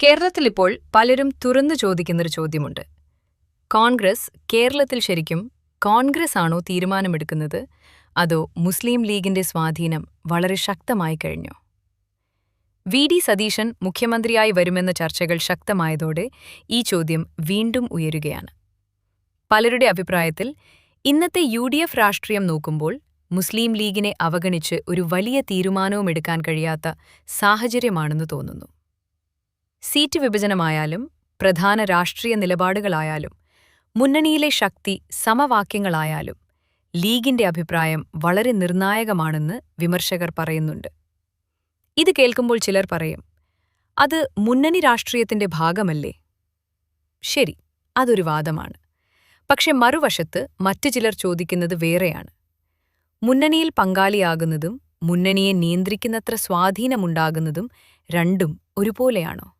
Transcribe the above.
കേരളത്തിലിപ്പോൾ പലരും തുറന്നു ചോദിക്കുന്നൊരു ചോദ്യമുണ്ട്. കോൺഗ്രസ് കേരളത്തിൽ ശരിക്കും കോൺഗ്രസ് ആണോ തീരുമാനമെടുക്കുന്നത്, അതോ മുസ്ലിം ലീഗിന്റെ സ്വാധീനം വളരെ ശക്തമായി കഴിഞ്ഞോ? വി.ഡി. സതീശൻ മുഖ്യമന്ത്രിയായി വരുമെന്ന ചർച്ചകൾ ശക്തമായതോടെ ഈ ചോദ്യം വീണ്ടും ഉയരുകയാണ്. പലരുടെ അഭിപ്രായത്തിൽ ഇന്നത്തെ യു.ഡി.എഫ് രാഷ്ട്രീയം നോക്കുമ്പോൾ മുസ്ലിം ലീഗിനെ അവഗണിച്ച് ഒരു വലിയ തീരുമാനവുമെടുക്കാൻ കഴിയാത്ത സാഹചര്യമാണെന്ന് തോന്നുന്നു. സീറ്റ് വിഭജനമായാലും പ്രധാന രാഷ്ട്രീയ നിലപാടുകളായാലും മുന്നണിയിലെ ശക്തി സമവാക്യങ്ങളായാലും ലീഗിന്റെ അഭിപ്രായം വളരെ നിർണായകമാണെന്ന് വിമർശകർ പറയുന്നുണ്ട്. ഇത് കേൾക്കുമ്പോൾ ചിലർ പറയും, അത് മുന്നണി രാഷ്ട്രീയത്തിന്റെ ഭാഗമല്ലേ? ശരി, അതൊരു വാദമാണ്. പക്ഷെ മറുവശത്ത് മറ്റു ചിലർ ചോദിക്കുന്നത് വേറെയാണ്. മുന്നണിയിൽ പങ്കാളിയാകുന്നതും മുന്നണിയെ നിയന്ത്രിക്കുന്നത്ര സ്വാധീനമുണ്ടാകുന്നതും രണ്ടും ഒരുപോലെയാണോ?